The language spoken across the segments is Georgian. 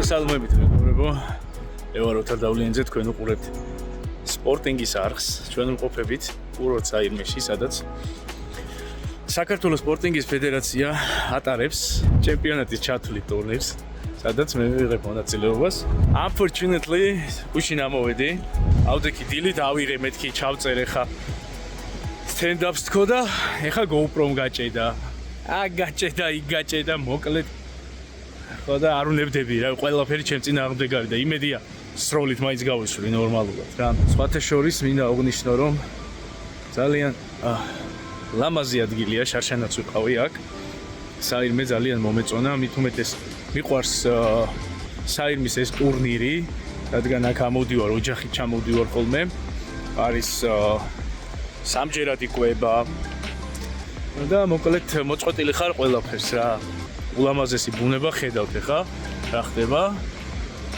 მოგესალმებით მეგობრებო. ევარო თარდავლიანზე თქვენ უყურებთ სპორტინგის არხს. ჩვენ ვყოფებით კურორტ საირმეში, სადაც საქართველოს სპორტინგის ფედერაცია ატარებს ჩემპიონატის ჩათვლით ტურნირს, სადაც მე ვიღებ მონაწილეობას. Unfortunately, გუშინ ამოვედი. ავდექი დილით ავიღე მეთქი ჩავწერე ხა stand-ups თქო და ეხა GoPro-მ გაჭედა. გაჭედა, გაჭედა, მოკლედ ხო და არ უნებდები რა, ყველაფერი ჩემ წინააღმდეგ გავიდა. იმედია სროლით მაინც გავისვრი ნორმალურად რა. სხვათა შორის მინდა აღნიშნო, რომ ძალიან ლამაზი ადგილია, შარშანაც ვიყავი აქ. საირმე ძალიან მომეწონა, მით უმეტეს მიყვარს საირმის ეს ტურნირი, რადგან აქ ამოდივარ, ოჯახით ჩამოდივარ ხოლმე. არის სამჯერად იკვება და მოკლედ მოწყვეტილი ხარ ყველაფერს რა. ულამაზესი ბუნება ხედავთ ხა? რა ხდება?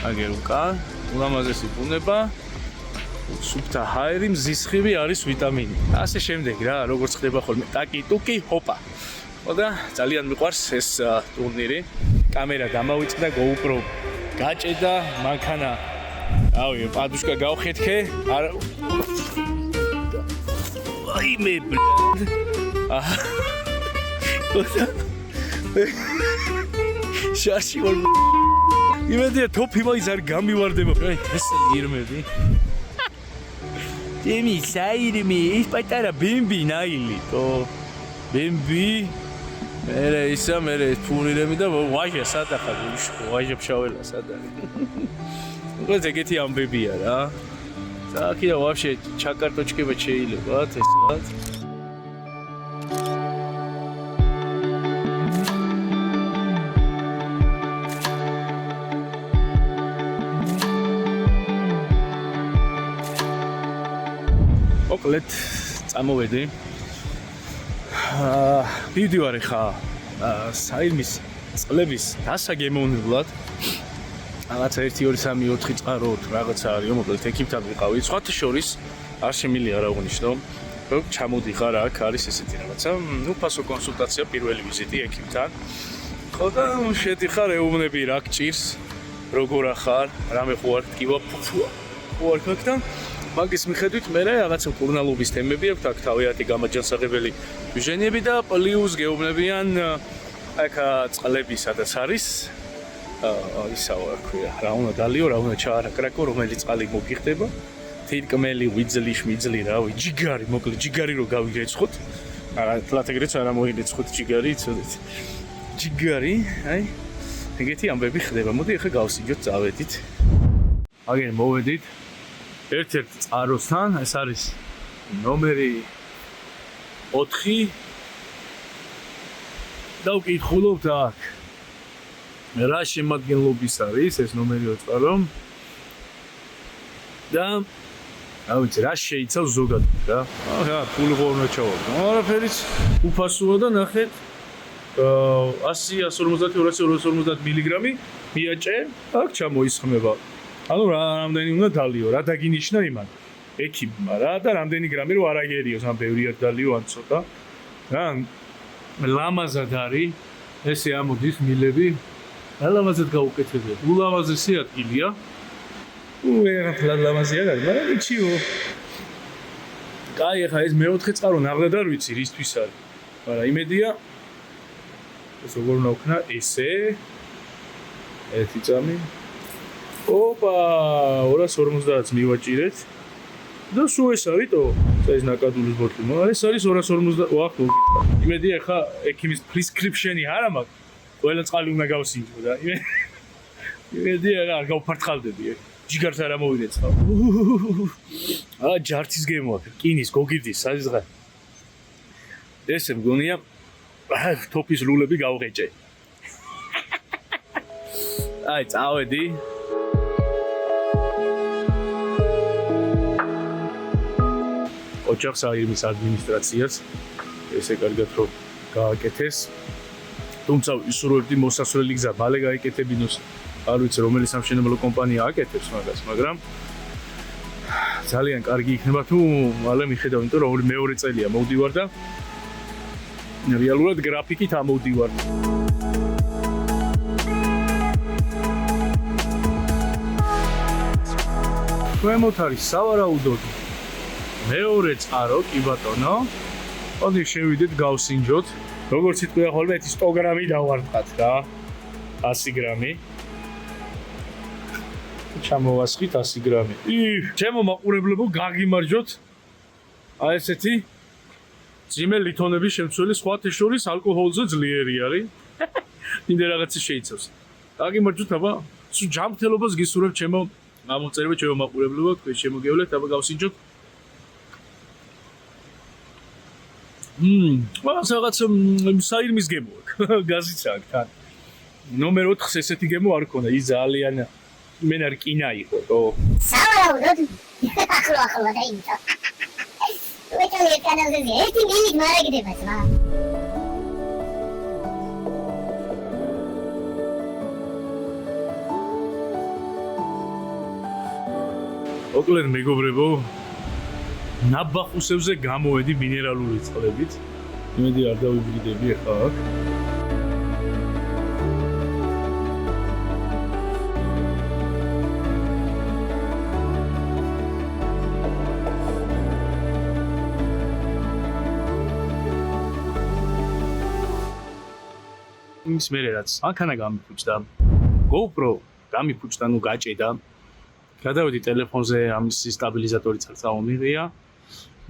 აგერ უკან, ულამაზესი ბუნება, სუფთა ჰაერი, მზის სხივი, არის ვიტამინი. ასე შემდეგ რა, როგორც ხდება ხოლმე, ტაკი, ტუკი, ჰოპა. ხო და ძალიან მიყვარს ეს ტურნირი. კამერა გამავიწყდა, GoPro გაჭედა, მანქანა ავი, პადუშკა გავხეთქე. აი მე შარში ვარ. იმედია თოფი მაინც არ გამივარდება. აი ესეთი ირმები. ჩემი საირმე, ის პატარა ბემბი ნაილი, თო. ბემბი. მერე ისა, მერე ფურირები და ვაჟა სადა ხარ? ვაჟა ფშაველა სადა. უყურეთ ეგეთი ამბებია რა. საერთოდ ვაფშე ჩაკარტოჩკება შეიძლება ეს რა. მოკლედ წამოვედი. მივდივარი ხა საირმის წლების დასაგემოვნებლად. რაღაცა 1 2 3 4 წყარო რაღაცა არის, მოკლედ ეკიპთან ვიყავი. სხვათა შორის არ შემიძლია რა აღნიშნო, რომ ჩამოდიხარ აქ, არის ესეთი რაღაცა, უფასო კონსულტაცია, პირველი ვიზიტი ეკიპთან. ხო და შედიხარ, ეუბნები რა გჭირს, როგორ ახარ, რამე ხوار ტკივა, ხوار ქაქთან. მაგის მიხედვით მე რაღაცა კურნალობის თემები აქვს, აქ თავიანთი გამაჯანსაღებელი ვიჟენები და პლუს გეუბნებიან აქ წყლები სადაც არის. ისავა რა ქვია, რა უნდა დალიო, რა უნდა ჩაარაკრაკო, რომელი წყალი მოგიხდება. თირკმელი, ვიძლი, შმიძლი, რავი, ჯიგარი, მოკლედ ჯიგარი რო გავიგეცხოთ. არა, თლათ ეგრეც არ ამოიგეცხოთ ჯიგარი, იცოდეთ. ჯიგარი, აი, ეგეთი ამბები ხდება. მოდი ახლა გავსიჯოთ, წავედით. აგერ მოვედით. ერთ-ერთ წყაროსთან, ეს არის ნომერი 4. და ვკითხულობთ აქ. რა შემადგენლობის არის ეს ნომერი 4 წყარო? და რა ვიცი, რა შეიცავს ზოგადად რა? რა, ფული ღორნა ჩავარდა. არაფერიც უფასოა და ნახეთ 100, 150, 200, 250 მილიგრამი მიაჭე, აქ ჩამოისხმება. ანუ რამდენი უნდა დალიო, რა დაგინიშნა იმან ეკიპმა რა და რამდენი გრამი რო არ აგერიოს, ან ბევრი არ დალიო, ან ცოტა. რა ლამაზად არის ესე ამოდის მილები. ლამაზად გაუკეთებია. ულამაზესი ადგილია. რა ლამაზი არ არის, მაგრამ იჩიო. კაი, ხა ეს მეოთხე წყარო ნაღდად არ ვიცი რისთვის არის. მაგრამ იმედია ეს როგორ უნდა ვქნა ესე. ერთი წამი. ოპა, 250-ს მივაჭირეთ. და სულ ეს არისო, ეს ნაკადულის ბოთლი. ეს არის 250. ვახ, მოგიტყვა. იმედია ხა ექიმის პრესკრიფშენი არა მაქვს. ყველა წყალი უნდა გავსინჯო და იმედია რა გავფართხალდები. ჯიგარს არ ამოვირეცხავ. ჯართის გემო აქვს, რკინის, გოგირდის, საზღა. ესე მგონია თოფის რულები გავღეჭე. აი, წავედი. ოჯახ საირმის ადმინისტრაციას ესე კარგად რომ გააკეთეს. თუმცა ისურვებდი მოსასვლელი გზა მალე გაიკეთებინოს. არ ვიცი რომელი სამშენებლო კომპანია აკეთებს მაგას, მაგრამ ძალიან კარგი იქნება თუ მალე მიხედავ, იმიტომ რომ მეორე წელია მოვდივარ და რეალურად გრაფიკით ამოვდივარ. ქვემოთ არის სავარაუდოდ მეორე წყარო, კი ბატონო. ოდი შევიდეთ გავსინჯოთ. როგორც იტყვია ხოლმე 100 გრამი დავარდყათ რა. 100 გრამი. ჩამოვასხით 100 გრამი. ჩემო მაყურებლებო, გაგიმარჯოთ. აი ესეთი ძიმე ლითონების შემცველი სხვათა შორის ალკოჰოლზე ძლიერი არის. მინდა რაღაცა შეიცავს. გაგიმარჯოთ, აბა, სულ ჯანმრთელობას გისურვებ ჩემო გამოწერება ჩემო მაყურებლებო, თქვენ შემოგევლეთ, აბა გავსინჯოთ. მას რაღაც საირმის გემო აქვს. გაზიც აქვს თან. ნომერ 4-ს ესეთი გემო არ ქონდა, ის ძალიან მენ არ კინა იყო. სავარაუდოდ ახლა დაიმცა. ვეჭალე კანალზე ერთი მინით მარაგდება ზმა. ოკლენ მეგობრებო, ნაბახუსებზე გამოვედი მინერალური წყლებით. იმედი არ დავიბრიდები ახლა აქ. იმის მერე რაც მანქანა გამიფუჭდა, GoPro გამიფუჭდა, ნუ გაჭედა. გადავედი ტელეფონზე, ამის სტაბილიზატორიც არ წამომიღია.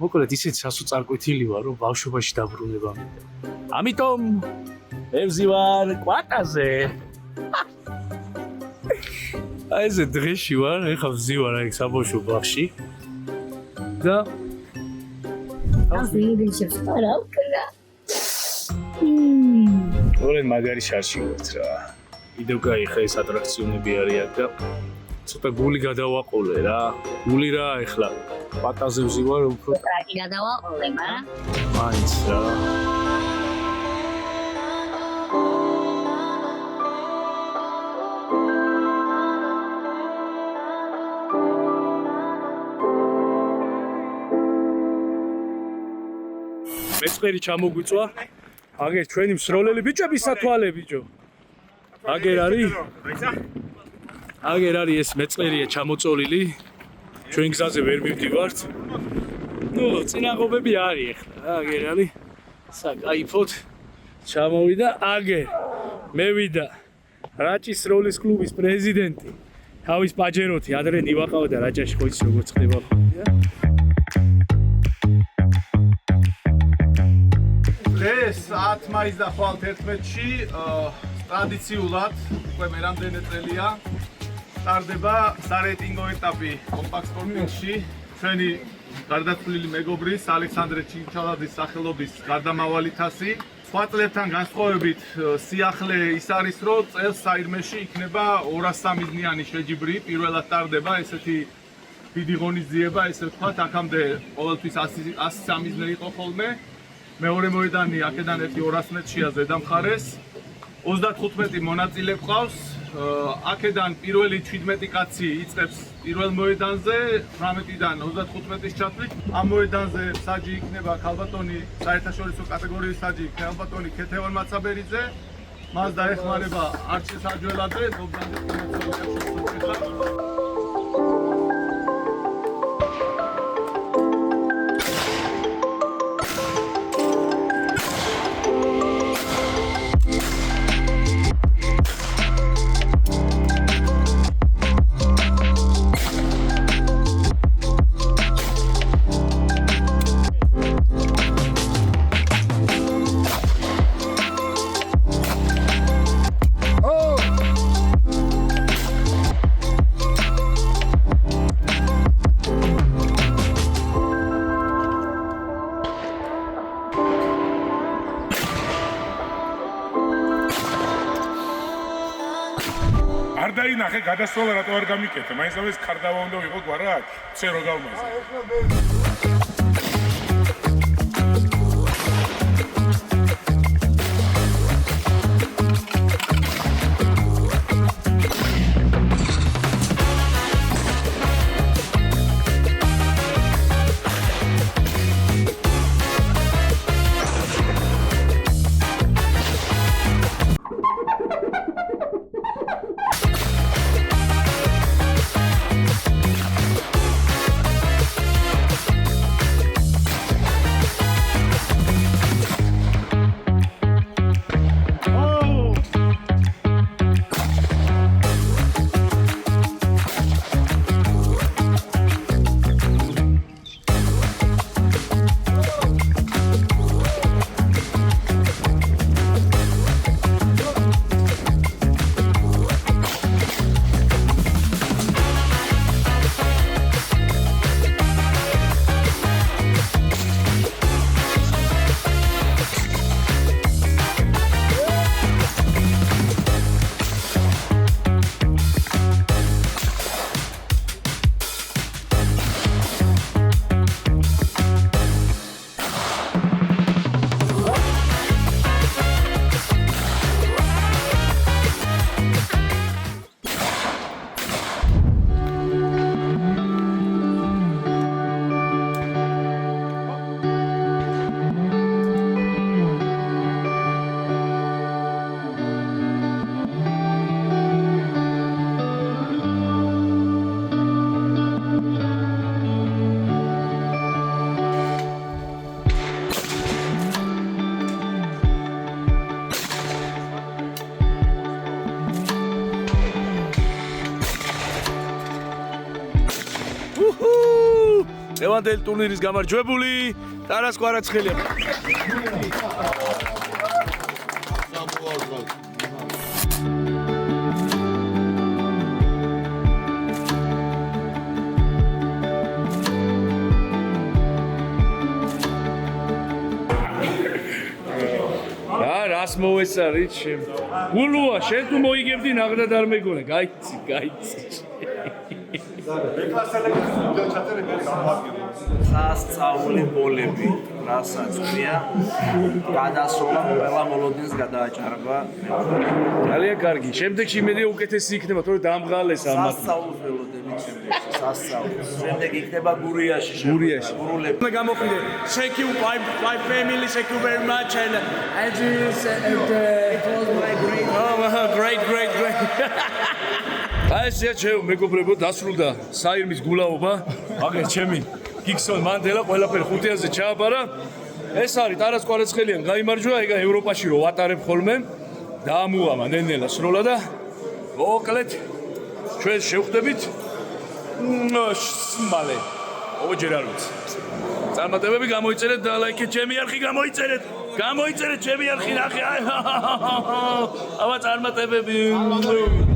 მოკლედ ისეთ სასოწარკვეთილი ვარ, რომ ბავშვობაში დაბრუნება მინდა. ამიტომ ევზივარ კვატაზე. აი ეს დღეში ვარ, ეხლა ვზივარ აი საბავშვო ბაღში. და ამ ვიდეოს რა ვკრა. ორენ მაგარი შარში ვართ რა. კიდევ გაიხა ეს ატრაქციონები არის აქ და ცოტა გული გადავაყოლე რა. გული რა ეხლა პატაზე ვზივარ უფრო ტრაკი გადავაყოლე, მაგრამ მაინც რა. მეწყერი ჩამოგვიწვა. აგერ ჩვენი მსროლელი ბიჭების სათვალე ბიჭო. აგერ არის ეს მეწყერია ჩამოწოლილი. ჩვენ გზაზე ვერ მივდივართ. ნუ წინაღობები არის ახლა. აგერ არის საკაიფოდ ჩამოვიდა აგერ. მე ვიდა რაჭის როლის კლუბის პრეზიდენტი. თავის პაჯეროთი ადრენი ვაყავ და რაჭაში ხო იცი როგორ ხდება. დღეს 10 მაისს და ხვალ 11-ში ტრადიციულად უკვე მე რამდენი წელია სტარდება სარეიტინგო ეტაპი კომპაქტ სპორტინგში. ჩვენი გარდაცვლილი მეგობრის ალექსანდრე ჩინჩალაძის სახელობის გარდამავალი თასი. სხვა წლებთან განსხვავებით სიახლე ის არის, რომ წელს საირმეში იქნება 203 დნიანი შეჯიბრი. პირველად სტარდება ესეთი დიდი ღონისძიება, ესე ვთქვათ, აქამდე ყოველთვის 103 დნე იყო ხოლმე. მეორე მოედანი აქედან ერთი 200 მეტრია ზედა მხარეს. 35 მონაწილე ყავს. აქედან პირველი 17 კაცი იწყებს პირველ მოედანზე, 18-დან 35-ის ჩათვლით. ამ მოედანზე საჯი იქნება ქალბატონი საერთაშორისო კატეგორიის საჯი ქალბატონი ქეთევან მაცაბერიძე. მას დაეხმარება არჩილ საჯველაძე, ზოგადად არ დაინახე გადასვლა რატო არ გამიკეთე? მაინც ამას ქარდავა უნდა ვიყო გვარად? ცე რო გავმაზე. ლევანდელი ტურნირის გამარჯვებული ტარას კვარაცხელია. რას მოვესწარი ჩემ გულუა შენ თუ მოიგებდი ნაღდად არ მეგონა გაიცი სასწაული ბოლები, რასაც ქვია, გადასვლა ყველა მოლოდინს გადააჭარბა. ძალიან კარგი შემდეგში იმედია უკეთესი იქნება თორე დამღალეს ამათ სასწაული ველოდებით შემდეგში, სასწაული. შემდეგ იქნება გურიაში. გურულები. გამოყიდე thank you my family thank you very much and you said It was my great great აი ესეა ჩემ მეგობრებო დასრულდა საირმის გულაობა აგერ ჩემი გიქსონ მანდელა ყველაფერი 5-ზე ჩააბარა ეს არის ტარას კვარაცხელიან გაიმარჯვა ეგა ევროპაში რო ვატარებ ხოლმე დაამუამა ნენელა სროლა და მოკლედ ჩვენ შევხვდებით მალე ოჯერ არ ვიცი წარმატებები გამოიწერეთ და ლაიქეთ ჩემი არხი გამოიწერეთ ჩემი არხი ნახე აბა წარმატებები